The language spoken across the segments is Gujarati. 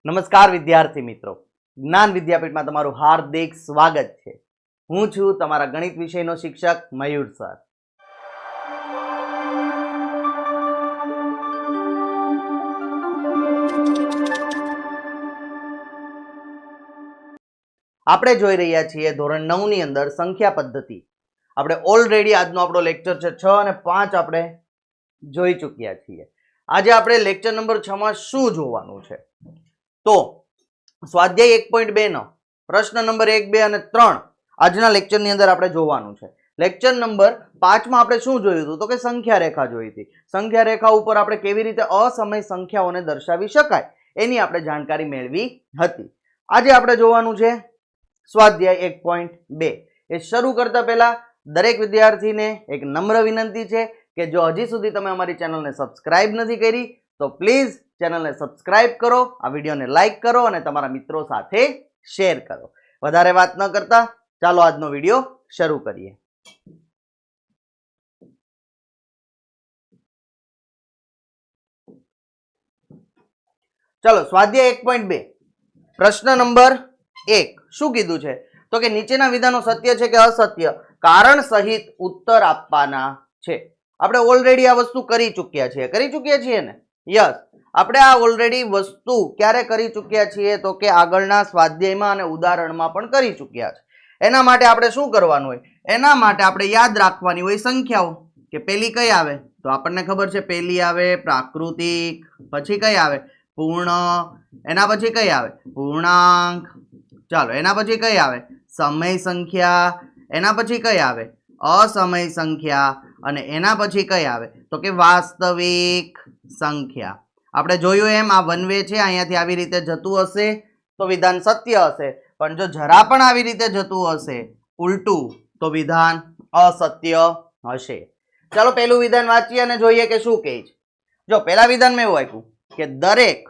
નમસ્કાર વિદ્યાર્થી મિત્રો, જ્ઞાન વિદ્યાપીઠમાં તમારું હાર્દિક સ્વાગત છે. હું છું તમારા ગણિત વિષયનો શિક્ષક મયુર સર. આપણે જોઈ રહ્યા છીએ ધોરણ 9 ની અંદર સંખ્યા પદ્ધતિ. આપણે ઓલરેડી આજનો આપણો લેક્ચર છે 6 અને 5 આપણે જોઈ ચૂક્યા છીએ. આજે આપણે લેક્ચર નંબર 6 માં શું જોવાનું છે? તો સ્વાધ્યાય 1.2 નો પ્રશ્ન નંબર 1, 2 અને 3 આજના લેક્ચરની અંદર આપણે જોવાનું છે. લેક્ચર નંબર 5 માં આપણે શું જોયું હતું? તો કે સંખ્યા રેખા જોઈ હતી. સંખ્યા રેખા ઉપર આપણે કેવી રીતે અસમય સંખ્યાઓને દર્શાવી શકાય એની આપણે જાણકારી મેળવી હતી. આજે આપણે જોવાનું છે સ્વાધ્યાય 1.2. એ શરૂ કરતા પહેલા દરેક વિદ્યાર્થીને એક નમ્ર વિનંતી છે કે જો હજી સુધી તમે અમારી ચેનલને સબસ્ક્રાઇબ નથી કરી તો પ્લીઝ ચેનલને સબસ્ક્રાઇબ કરો, આ વિડીયોને લાઈક કરો અને તમારા મિત્રો સાથે શેર કરો. વધારે વાત ન કરતા ચાલો આજનો વિડીયો શરૂ કરીએ. ચલો સ્વાધ્યાય 1.2 પ્રશ્ન નંબર 1 શું કીધું છે? તો કે નીચેના વિધાનો સત્ય છે કે અસત્ય કારણ સહિત ઉત્તર આપવાના છે. આપણે ઓલરેડી આ વસ્તુ કરી ચૂક્યા છીએ ને? યસ, આપણે આ ઓલરેડી વસ્તુ ક્યારે કરી ચૂક્યા છીએ? તો કે આગળના સ્વાધ્યાયમાં અને ઉદાહરણમાં પણ કરી ચૂક્યા છે. એના માટે આપણે શું કરવાનું હોય? એના માટે આપણે યાદ રાખવાની હોય સંખ્યાઓ. કે પેલી કઈ આવે? તો આપણને ખબર છે પેલી આવે પ્રાકૃતિક, પછી કઈ આવે પૂર્ણ, એના પછી કઈ આવે પૂર્ણાંક, ચાલો એના પછી કઈ આવે સમય સંખ્યા, એના પછી કઈ આવે અસમય સંખ્યા અને એના પછી કઈ આવે તો કે વાસ્તવિક સંખ્યા. આપણે જોયું એમ આ વન વે છે, અહીંયાથી આવી રીતે જતું હશે તો વિધાન સત્ય હશે, પણ જો જરા પણ આવી રીતે જતું હશે ઉલટું તો વિધાન અસત્ય હશે. ચાલો પહેલું વિધાન વાંચીએ અને જોઈએ કે શું કહે છે. જો પહેલા વિધાનમાં એવું આપ્યું કે દરેક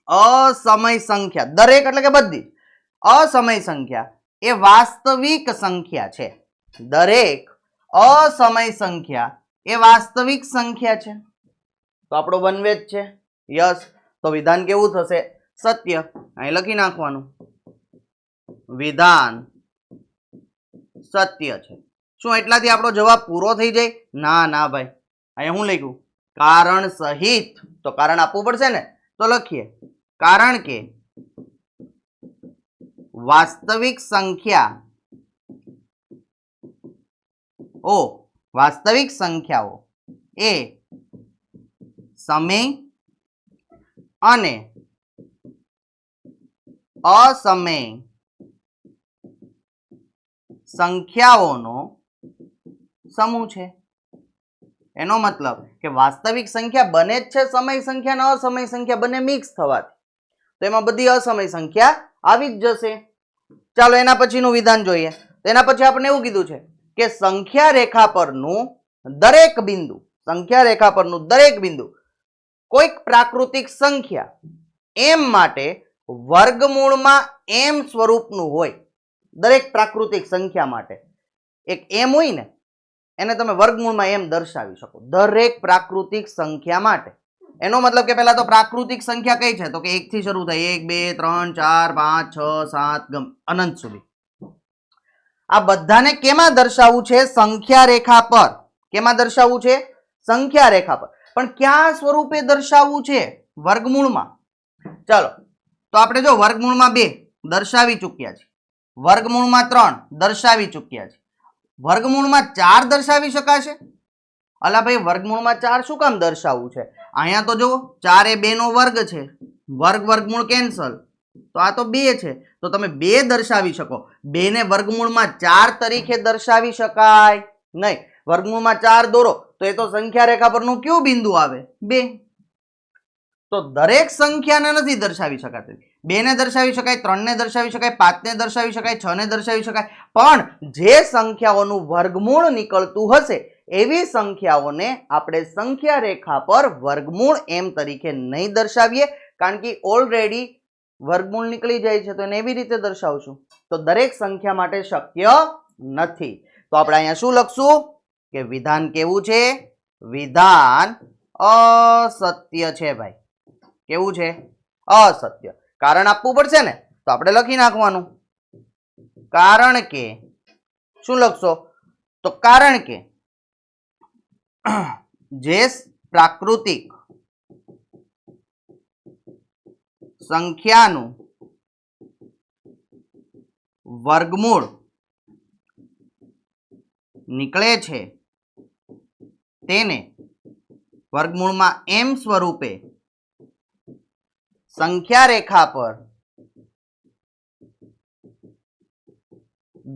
અસમય સંખ્યા, દરેક એટલે કે બધી અસમય સંખ્યા એ વાસ્તવિક સંખ્યા છે. દરેક અસમય સંખ્યા એ વાસ્તવિક સંખ્યા છે. તો આપણો વનવે જ છે. યસ, તો વિધાન કેવું થશે? સત્ય. અહીં લખી નાખવાનું વિધાન સત્ય છે. શું એટલાથી આપણો જવાબ પૂરો થઈ જાય? ના ના ભાઈ, અહીંયા હું લખ્યું કારણ સહિત. તો કારણ આપવું પડશે ને, તો લખીએ કારણ કે વાસ્તવિક સંખ્યા વાસ્તવિક સંખ્યાઓ એ સમય અને અસમય સંખ્યાઓનો સમૂહ છે. એનો મતલબ કે વાસ્તવિક સંખ્યા બને જ છે સમય સંખ્યા અને અસમય સંખ્યા બંને મિક્સ થવાથી, તો એમાં બધી અસમય સંખ્યા આવી જ જશે. ચાલો એના પછીનું વિધાન જોઈએ. એના પછી આપણે એવું કીધું છે કે સંખ્યા રેખા પરનું દરેક બિંદુ, સંખ્યા રેખા પરનું દરેક બિંદુ કોઈક પ્રાકૃતિક સંખ્યા એમ માટે વર્ગમૂળમાં એમ સ્વરૂપનું હોય. દરેક પ્રાકૃતિક સંખ્યા માટે એક એમ હોય ને, એને તમે વર્ગમૂળમાં એમ દર્શાવી શકો. દરેક પ્રાકૃતિક સંખ્યા માટે. એનો મતલબ કે પહેલા તો પ્રાકૃતિક સંખ્યા કઈ છે? તો કે 1 થી શરૂ થાય, 1, 2, 3, 4, 5, 6, 7 અનંત સુધી. આ બધાને કેમાં દર્શાવવું છે? સંખ્યા રેખા પર. કેમાં દર્શાવવું છે? સંખ્યા રેખા પર. પણ ક્યાં સ્વરૂપે દર્શાવવું છે? વર્ગમૂળમાં. ચાલો તો આપણે જો વર્ગમૂળમાં 2 દર્શાવી ચૂક્યા છે, વર્ગમૂળમાં 3 દર્શાવી ચૂક્યા છે, વર્ગમૂળમાં 4 દર્શાવી શકાશે? અલા ભાઈ, વર્ગમૂળમાં 4 શું કામ દર્શાવવું છે? અહીંયા તો જો 4 એ 2 નો વર્ગ છે, વર્ગ વર્ગમૂળ કેન્સલ, તો આ તો 2 છે, તો તમે 2 દર્શાવી શકો. 2 ને વર્ગમૂળમાં 4 તરીકે દર્શાવી શકાય નહીં. વર્ગમૂળમાં 4 દોરો તો એ તો સંખ્યા રેખા પરનું કયું બિંદુ આવે? 2. તો દરેક સંખ્યાને નથી દર્શાવી શકાતી. 2 ને દર્શાવી શકાય, 3 ને દર્શાવી શકાય, 5 ને દર્શાવી શકાય, 6 ને દર્શાવી શકાય, પણ જે સંખ્યાઓનું વર્ગમૂળ નીકળતું હશે એવી સંખ્યાઓને આપણે સંખ્યા રેખા પર વર્ગમૂળ એમ તરીકે નહીં દર્શાવીએ, કારણ કે ઓલરેડી વર્ગમૂળ નીકળી જાય છે તો એને એવી રીતે દર્શાવશું તો દરેક સંખ્યા માટે શક્ય નથી. તો આપણે અહીંયા શું લખશું કે વિધાન કેવું છે? વિધાન અસત્ય છે ભાઈ. કેવું છે? અસત્ય. કારણ આપવું પડશે ને, તો આપણે લખી નાખવાનું કારણ કે. શું લખશો? તો કારણ કે જે પ્રાકૃતિક સંખ્યાનું વર્ગમૂળ નીકળે છે તેને વર્ગમૂળમાં એમ સ્વરૂપે સંખ્યા રેખા પર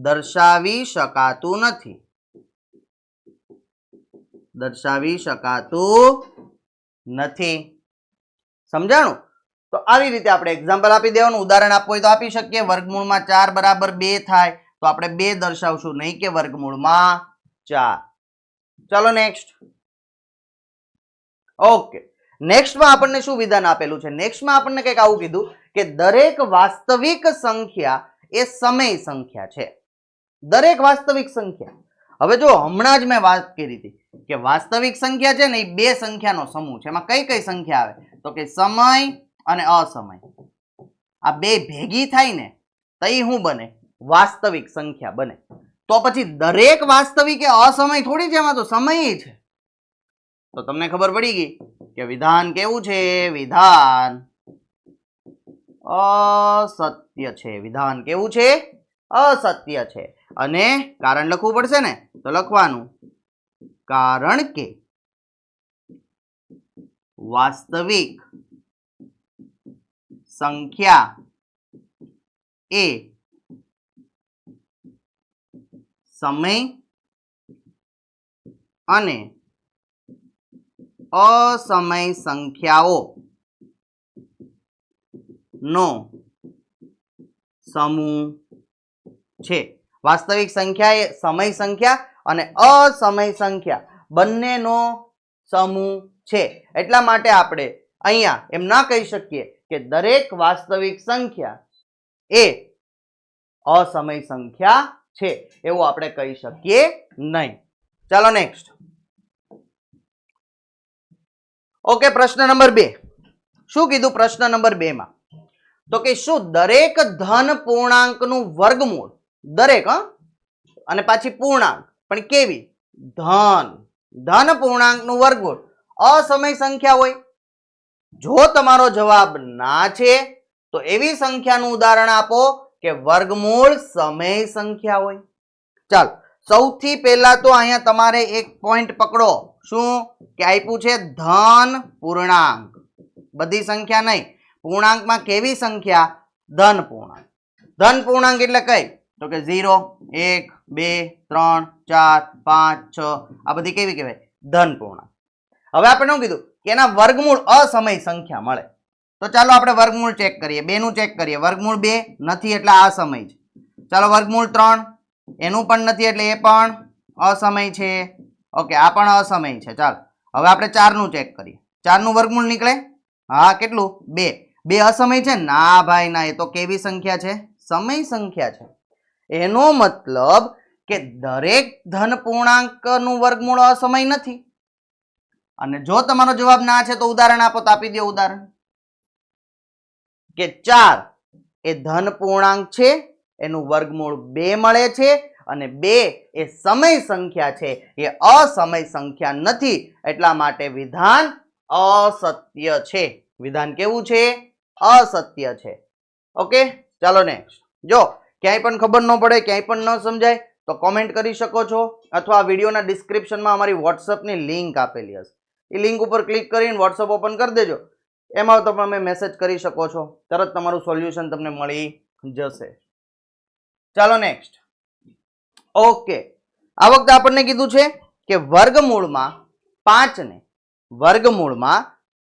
દર્શાવી શકાતું નથી. દર્શાવી શકાતું નથી. સમજાણું? તો આવી રીતે આપણે એક્ઝામ્પલ આપી દેવાનું. ઉદાહરણ આપવું હોય તો આપી શકીએ. વર્ગમૂળમાં 4 બરાબર 2 થાય તો આપણે 2 દર્શાવશું, નહીં કે વર્ગમૂળમાં 4. ચલો નેક્સ્ટ. ઓકે, નેક્સ્ટમાં આપણને શું વિધાન આપેલું છે? નેક્સ્ટમાં આપણને કંઈક આવું કીધું કે દરેક વાસ્તવિક સંખ્યા એ સમય સંખ્યા છે. દરેક વાસ્તવિક સંખ્યા. હવે જો હમણાં જ મેં વાત કરી હતી કે વાસ્તવિક સંખ્યા છે ને એ બે સંખ્યાનો સમૂહ છે. એમાં કઈ કઈ સંખ્યા આવે? તો કે સમય અને અસમય. આ બે ભેગી થાય ને તો એ શું બને? વાસ્તવિક સંખ્યા બને. તો પછી દરેક વાસ્તવિક એ અસમય થોડી છે, એમાં તો સમય છે. તો તમને ખબર પડી ગઈ કે વિધાન કેવું છે? વિધાન અસત્ય છે. વિધાન કેવું છે? અસત્ય છે. અને કારણ લખવું પડશે ને, તો લખવાનું કારણ કે વાસ્તવિક સંખ્યા એ સમય અને અસમય સંખ્યાઓ નો સમૂહ છે. વાસ્તવિક સંખ્યા એ સમય સંખ્યા અને અસમય સંખ્યા બંનેનો સમૂહ છે. એટલા માટે આપણે અહીંયા એમ ના કહી શકીએ કે દરેક વાસ્તવિક સંખ્યા એ અસમય સંખ્યા છે, એવું આપણે કહી શકીએ નહીં. ચાલો નેક્સ્ટ. ઓકે, પ્રશ્ન નંબર 2. શું કીધું પ્રશ્ન નંબર 2 માં? તો કે શું દરેક ધન પૂર્ણાંકનું વર્ગમૂળ, દરેક અને પાછી પૂર્ણાંક પણ કેવી? ધન પૂર્ણાંકનું વર્ગમૂળ અસમય સંખ્યા હોય? જો તમારો જવાબ ના છે તો એવી સંખ્યાનું ઉદાહરણ આપો કે વર્ગમૂળ સમય સંખ્યા હોય. ચાલો, સૌથી પહેલા તો અહીંયા તમારે એક પોઈન્ટ પકડો. શું કે આપ્યું છે? ધન પૂર્ણાંક. બધી સંખ્યા નહીં, પૂર્ણાંકમાં કેવી સંખ્યા? ધન પૂર્ણાંક. ધન પૂર્ણાંક એટલે કઈ? તો કે 0, 1, 2, 3, 4, 5, 6 આ બધી કેવી કહેવાય? ધન પૂર્ણાંક. હવે આપણે શું કીધું કે એના વર્ગમૂળ અસમય સંખ્યા મળે. તો ચાલો આપણે વર્ગમૂળ ચેક કરીએ. 2 નું ચેક કરીએ. વર્ગમૂળ 2 નથી એટલે આ સમય છે. ચાલો વર્ગમૂળ 3 એનું પણ નથી એટલે એ પણ અસમય છે. ઓકે, આ પણ અસમય છે. ચાલો હવે આપણે 4 નું ચેક કરીએ. 4 નું વર્ગમૂળ નીકળે? હા, કેટલું? 2. 2 અસમય છે? ના ભાઈ ના, એ તો કેવી સંખ્યા છે? સમય સંખ્યા છે. એનો મતલબ કે દરેક ધન પૂર્ણાંકનું વર્ગમૂળ અસમય નથી. અને જો તમારો જવાબ ના છે તો ઉદાહરણ આપો તો આપી દો ઉદાહરણ કે 4 એ ધન પૂર્ણાંક છે, એનું વર્ગમૂળ 2 મળે છે અને 2 એ સમય સંખ્યા છે, એ અસમય સંખ્યા નથી. એટલા માટે વિધાન અસત્ય છે. વિધાન કેવું છે? અસત્ય છે. ઓકે, ચાલો નેક્સ્ટ. જો ક્યાંય પણ ખબર ન પડે, ક્યાંય પણ ન સમજાય તો કોમેન્ટ કરી શકો છો, અથવા આ વિડીયોના ડિસ્ક્રિપ્શનમાં અમારી વોટ્સઅપની લિંક આપેલી હશે. એ લિંક ઉપર ક્લિક કરીને વોટ્સઅપ ઓપન કરી દેજો. એમાં તમે મેસેજ કરી શકો છો, તરત તમારું સોલ્યુશન તમને મળી જશે. ચાલો નેક્સ્ટ. ઓકે, આ વખતે આપણને કીધું છે કે વર્ગમૂળમાં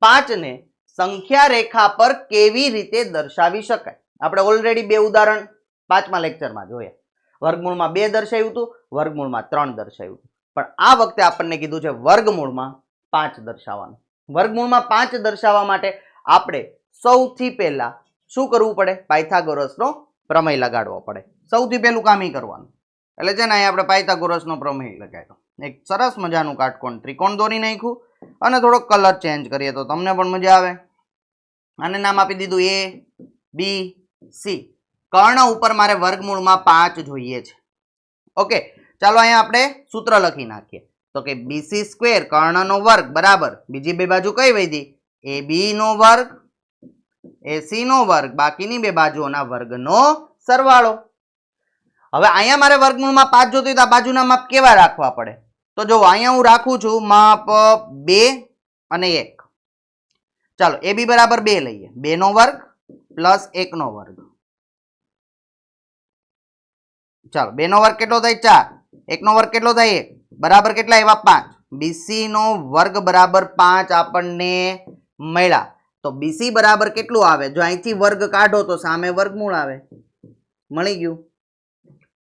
5 ને સંખ્યા રેખા પર કેવી રીતે દર્શાવી શકાય? આપણે ઓલરેડી 2 ઉદાહરણ 5મા લેક્ચરમાં જોયા. વર્ગમૂળમાં 2 દર્શાવ્યું હતું, વર્ગમૂળમાં 3 દર્શાવ્યું હતું. પણ આ વખતે આપણને કીધું છે વર્ગમૂળમાં 5 દર્શાવવાનું. વર્ગમૂળમાં 5 દર્શાવવા માટે આપણે સૌથી પહેલા શું કરવું પડે? પાયથાગોરસનો પ્રમેય લગાડવો પડે. સૌથી પહેલું કામ ઈ કરવાનું. એટલે છે ને, અહીં આપણે પાયથાગોરસનો પ્રમેય લગાડ્યો. એક સરસ મજાનું કાટકોણ ત્રિકોણ દોરી નાખ્યું અને થોડોક કલર ચેન્જ કરીએ તો તમને પણ મજા આવે. આને નામ આપી દીધું એ બી સી. કર્ણ ઉપર મારે વર્ગમૂળમાં 5 જોઈએ છે. ઓકે, ચાલો અહીંયા આપણે સૂત્ર લખી નાખીએ. તો કે બીસી સ્ક્વેર કર્ણનો વર્ગ બરાબર બીજી બે બાજુ કઈ વધી? એ બી નો વર્ગ એસી નો વર્ગ, બાકીની બે બાજુઓના વર્ગનો સરવાળો. હવે અહીંયા મારે વર્ગમૂળમાં 5 જોતું હોય તો આ બાજુના માપ કેવા રાખવા પડે? તો જો અહીંયા હું રાખું છું માપ 2 અને 1. ચાલો એ બી બરાબર 2 લઈએ, 2 નો વર્ગ પ્લસ 1 નો વર્ગ. ચાલો 2 નો વર્ગ કેટલો થાય? 4. 1 નો વર્ગ કેટલો થાય? 1. બરાબર કેટલા એવા? 5. બીસી નો વર્ગ બરાબર 5 આપણને મળ્યા. તો બીસી બરાબર કેટલું આવે? જો અહીંથી વર્ગ કાઢો તો સામે વર્ગમૂળ આવે. મળી ગયું.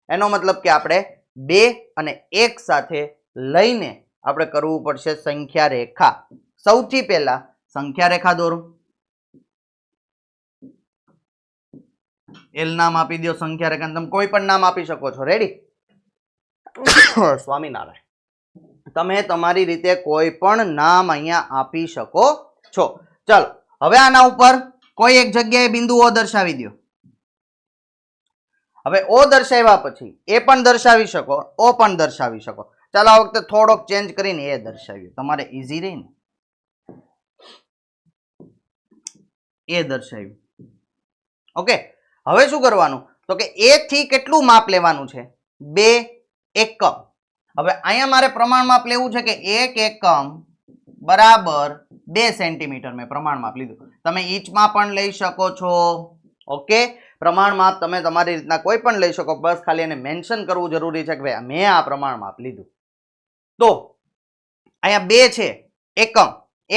એનો મતલબ કે આપણે 2 અને 1 સાથે લઈને આપણે કરવું પડશે સંખ્યા રેખા. સૌથી પહેલા સંખ્યા રેખા દોરો. એલ નામ આપી દો સંખ્યા રેખા. તમે કોઈ પણ નામ આપી શકો છો. રેડી? સ્વામિનારાયણ. તમે તમારી રીતે કોઈ પણ નામ અહીંયા આપી શકો છો. ચાલો હવે આના ઉપર કોઈ એક જગ્યાએ બિંદુ ઓ દર્શાવી દો. હવે ઓ દર્શાવ્યા પછી એ પણ દર્શાવી શકો, ઓ પણ દર્શાવી શકો. ચાલો આ વખતે થોડોક ચેન્જ કરીને એ દર્શાવ્યું, તમારે ઈઝી રહી ને. એ દર્શાવ્યું. ઓકે, હવે શું કરવાનું? તો કે એ થી કેટલું માપ લેવાનું છે? 2 એકમ. હવે અહીંયા મારે પ્રમાણ માપ લેવું છે કે 1 એકમ બરાબર 2 સેન્ટીમીટર. મેં પ્રમાણ માપ લીધું. તમે ઇંચમાં પણ લઈ શકો છો. ઓકે, પ્રમાણ માપ તમે તમારી રીતના કોઈ પણ લઈ શકો, બસ ખાલી એને મેન્શન કરવું જરૂરી છે કે ભાઈ મેં આ પ્રમાણ માપ લીધું. તો અહીંયા 2 છે એકમ,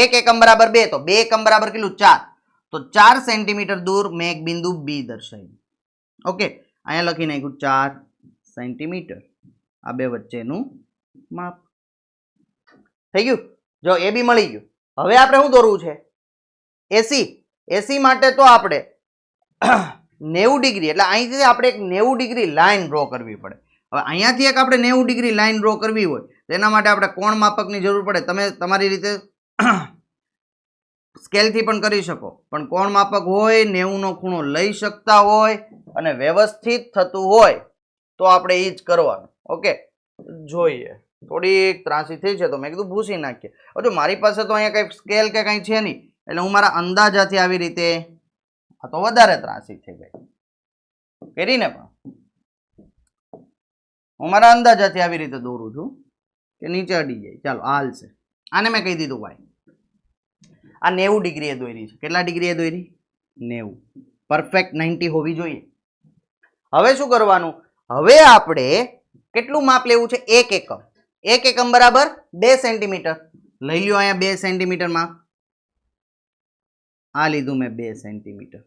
1 એકમ બરાબર 2, તો 2 એકમ બરાબર કેટલું? 4. તો 4 સેન્ટીમીટર દૂર મેં એક બિંદુ બી દર્શાવ્યું. ઓકે, અહીંયા લખી નાખ્યું 4 સેન્ટીમીટર. આ બે વચ્ચેનું માપ થઈ ગયું. જો એ બી મળી ગયું. હવે આપણે શું દોરવું છે? એસી. એસી માટે તો આપણે 90 ડિગ્રી, એટલે અહીંથી આપણે એક 90 ડિગ્રી લાઈન ડ્રો કરવી પડે. હવે અહીંયાથી એક આપણે 90 ડિગ્રી લાઈન ડ્રો કરવી હોય તેના માટે આપણે કોણ માપકની જરૂર પડે. તમે તમારી રીતે સ્કેલથી પણ કરી શકો, પણ કોણ માપક હોય 90 નો ખૂણો લઈ શકતા હોય અને વ્યવસ્થિત થતું હોય તો આપણે એ જ કરવાનું. ઓકે, જોઈએ થોડીક ત્રાસી થઈ છે તો મેં કીધું ભૂસી નાખીએ. હજુ મારી પાસે તો અહીંયા કંઈ સ્કેલ કે કંઈ છે નહીં, એટલે હું મારા અંદાજાથી આવી રીતે, આ તો વધારે ત્રાસી થઈ ગઈ કરીને, પણ હું મારા અંદાજાથી આવી રીતે દોરું છું કે નીચે અડી જાય. ચાલો હાલશે. આને મેં કહી દીધું ભાઈ આ 90 ડિગ્રીએ દોરી છે. કેટલા ડિગ્રીએ દોરી? 90. પરફેક્ટ 90 હોવી જોઈએ. હવે શું કરવાનું? હવે આપણે કેટલું માપ લેવું છે? 1 એકમ. 1 એકમ બરાબર 2 સેન્ટીમીટર. લઈ લ્યો અહીંયા 2 સેન્ટીમીટર માપ. આ લીધું મેં 2 સેન્ટીમીટર.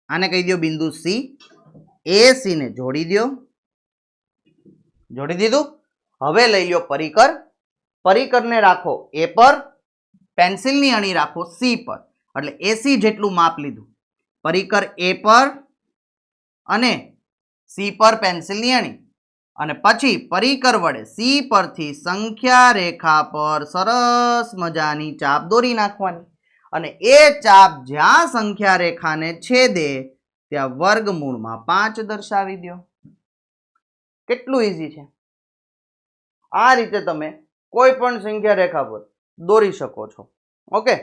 આને કહી દો બિંદુ સી. એ સી ને જોડી દો. જોડી દીધું. હવે લઈ લ્યો પરિકર. પરિકરને રાખો એ પર, પેન્સિલની અણી રાખો સી પર, એટલે એસી જેટલું માપ લીધું. પરિકર એ પર અને સી પર પેન્સિલની અણી, અને પછી પરિકર વડે સી પરથી સંખ્યા રેખા પર સરસ મજાની ચાપ દોરી નાખવાની, અને એ ચાપ જ્યાં સંખ્યા રેખાને છેદે ત્યાં વર્ગમૂળમાં 5 દર્શાવી દો. કેટલું ઈઝી છે. આ રીતે તમે કોઈ પણ સંખ્યા રેખા પર દોરી શકો છો. ઓકે,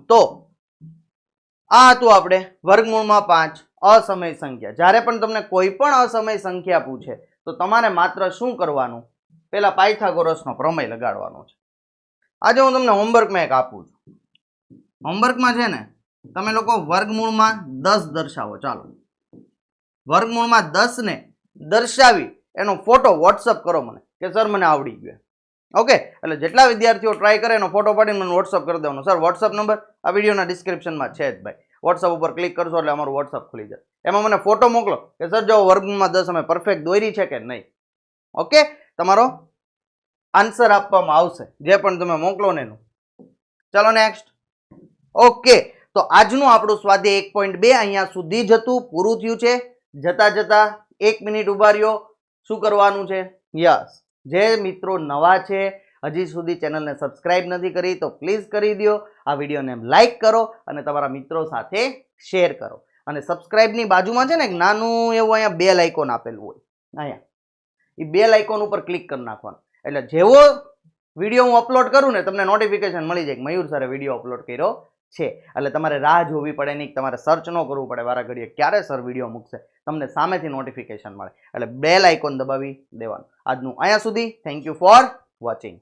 તો આ હતું આપણે વર્ગમૂળમાં 5 અસમય સંખ્યા. જ્યારે પણ તમને કોઈ પણ અસમય સંખ્યા પૂછે તો તમારે માત્ર શું કરવાનું? પેલા પાયથાગોરસનો પ્રમેય લગાડવાનો છે. આજે હું તમને હોમવર્કમાં એક આપું છું. હોમવર્કમાં છે ને તમે લોકો વર્ગમૂળમાં 10 દર્શાવો. ચાલો વર્ગમૂળમાં 10 ને દર્શાવી એનો ફોટો વોટ્સઅપ કરો મને કે સર મને આવડી ગયો. ઓકે, એટલે જેટલા વિદ્યાર્થીઓ ટ્રાય કરે એનો ફોટો પાડીને મને વોટ્સઅપ કરી દેવાનો. સર વોટ્સઅપ નંબર આ વિડીયોના ડિસ્ક્રિપ્શનમાં છે જ ભાઈ. વોટ્સઅપ ઉપર ક્લિક કરશો એટલે અમારું વોટ્સઅપ ખુલી જાય. એમાં મને ફોટો મોકલો કે સર જો વર્ગમૂળમાં 10 અમે પરફેક્ટ દોરી છે કે નહીં. ઓકે, તમારો આન્સર આપવામાં આવશે જે પણ તમે મોકલો ને એનું. ચાલો નેક્સ્ટ. ઓકે, તો આજનું આપણું સ્વાધ્યાય 1.2 અહીંયા સુધી જ હતું, પૂરું થયું છે. જતા જતા 1 મિનિટ ઉભા રહ્યો. શું કરવાનું છે? યસ, જે મિત્રો નવા છે હજી સુધી ચેનલને સબસ્ક્રાઇબ નથી કરી તો પ્લીઝ કરી દો, આ વિડીયોને લાઈક કરો અને તમારા મિત્રો સાથે શેર કરો. અને સબસ્ક્રાઇબની બાજુમાં છે ને એક નાનું એવું અહીંયા બેલ આઇકોન આપેલું હોય, અહીંયા એ બેલ આઇકોન ઉપર ક્લિક કરી નાખવાનું. એટલે જેવો વિડીયો હું અપલોડ કરું ને તમને નોટિફિકેશન મળી જાય કે મયુર સરે વિડીયો અપલોડ કર્યો છે. એટલે તમારે રાહ જોવી પડે નહીં, તમારે સર્ચ ન કરવું પડે વારા ઘડીએ ક્યારે સર વિડીયો મૂકશે, તમને સામેથી નોટિફિકેશન મળે. એટલે બેલ આઇકોન દબાવી દેવાનું. આજનું અહીંયા સુધી. Thank you for watching.